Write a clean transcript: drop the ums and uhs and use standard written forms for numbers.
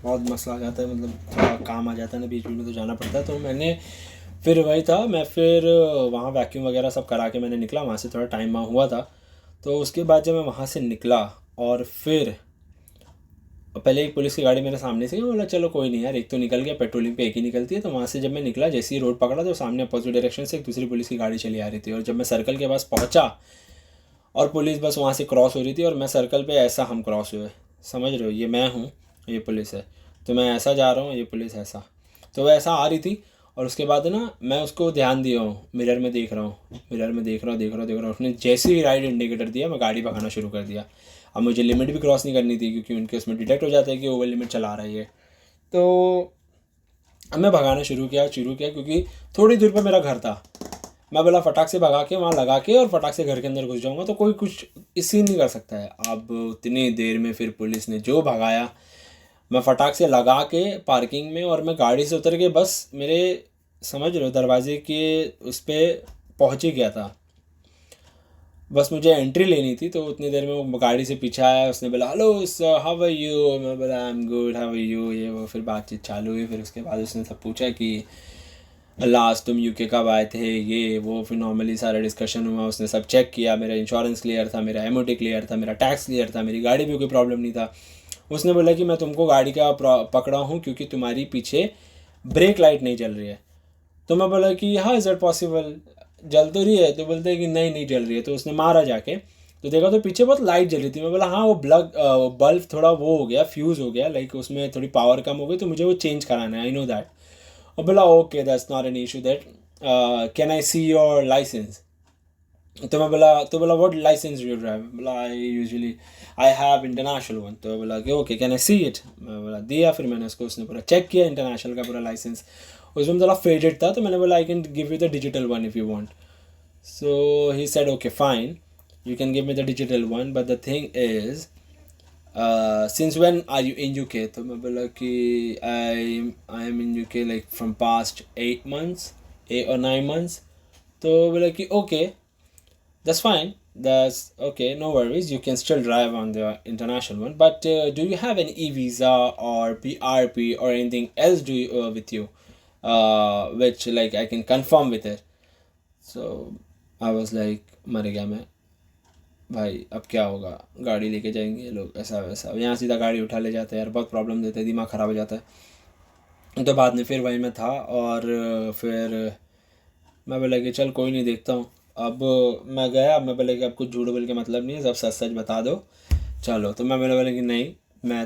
बहुत मसला आ जाता है, मतलब थोड़ा काम आ जाता है ना बीच बीच में, तो जाना पड़ता है। तो मैंने फिर वही था, मैं फिर वहाँ वैक्यूम वगैरह सब करा के मैंने निकला वहाँ से, थोड़ा टाइम हुआ था। तो उसके बाद जब मैं वहाँ से निकला और फिर पहले एक पुलिस की गाड़ी मेरे सामने से, बोला चलो कोई नहीं यार, एक तो निकल गया, पेट्रोलिंग पे एक ही निकलती है। तो वहाँ से जब मैं निकला, जैसे ही रोड पकड़ा तो सामने अपोजिट डायरेक्शन से एक दूसरी पुलिस की गाड़ी चली आ रही थी। और जब मैं सर्कल के पास पहुँचा और पुलिस बस वहाँ से क्रॉस हो रही थी और मैं सर्कल पे ऐसा हम क्रॉस हुए, समझ रहे हो, ये मैं हूँ, ये पुलिस है, तो मैं ऐसा जा रहा हूँ, ये पुलिस ऐसा। तो वह ऐसा आ रही थी और उसके बाद ना मैं उसको ध्यान दिया हूँ, मिरर में देख रहा हूँ, मिरर में देख रहा हूँ। उसने जैसे ही राइट इंडिकेटर दिया मैं गाड़ी भगाना शुरू कर दिया। अब मुझे लिमिट भी क्रॉस नहीं करनी थी क्योंकि उनके उसमें डिटेक्ट हो जाता है कि ओवर लिमिट चला रही है। तो अब मैं भगाना शुरू किया क्योंकि थोड़ी दूर पर मेरा घर था। मैं बोला फटाक से भगा के वहाँ लगा के और फटाक से घर के अंदर घुस जाऊँगा तो कोई कुछ इसी नहीं कर सकता है। अब उतनी देर में फिर पुलिस ने जो भगाया, मैं फटाक से लगा के पार्किंग में और मैं गाड़ी से उतर के बस मेरे, समझ रहे हो, दरवाजे के उस पर पहुँच ही गया था। बस मुझे एंट्री लेनी थी। तो उतनी देर में वो गाड़ी से पीछे आया, उसने बोला hello sir how are you, मैं बोला I am good how are you, ये वो। फिर बातचीत चालू हुई। फिर उसके बाद उसने सब पूछा कि लास्ट तुम यूके कब आए थे, ये वो। फिर नॉर्मली सारा डिस्कशन हुआ, उसने सब चेक किया, मेरा इंश्योरेंस क्लियर था, मेरा एमओटी क्लियर था, मेरा टैक्स क्लियर था, मेरी गाड़ी में कोई प्रॉब्लम नहीं था। उसने बोला कि मैं तुमको गाड़ी का पकड़ा हूँ क्योंकि तुम्हारी पीछे ब्रेक लाइट नहीं जल रही है। तो मैं बोला कि हाँ इज़ इट पॉसिबल, जल तो रही है। तो बोलते हैं कि नहीं नहीं जल रही है। तो उसने मारा जाके तो देखा तो पीछे बहुत लाइट जली थी। मैं बोला हाँ वो बल्ब थोड़ा वो हो गया, फ्यूज़ हो गया, लाइक उसमें थोड़ी पावर कम हो गई, तो मुझे वो चेंज कराना है, आई नो दैट। और बोला okay that's not an issue, that can I see your license. तो बोला व्हाट लाइसेंस यू ड्राइव, बोला I usually I have international one. तो बोला कि okay can I see it, मैं बोला दिया। फिर मैंने उसको, उसने पूरा चेक किया इंटरनेशनल का पूरा लाइसेंस। उसमें थोड़ा फेडेड था तो मैंने बोला I can give you the digital one if you want. So he said okay fine you can give me the digital one, but the thing is since when are you in UK? तो मैं बोला कि I am in UK like from past 8 months, 8 or 9 months. तो बोला कि okay that's fine, that's okay, no worries, you can still drive on the international one, but do you have an e-visa or PRP or anything else with you which like I can confirm with it? So I was like मर गया मैं भाई, अब क्या होगा, गाड़ी लेके जाएंगे ये लोग ऐसा वैसा, यहाँ सीधा गाड़ी उठा ले जाते हैं यार, बहुत प्रॉब्लम देते हैं, दिमाग ख़राब हो जाता है। तो बाद में फिर वहीं मैं था और फिर मैं बोला कि चल कोई नहीं देखता हूँ। अब मैं गया, मैं बोला कि अब कुछ झूठ बोल के मतलब नहीं है, सब सच सच बता दो चलो। तो मैं बोला कि नहीं, मैं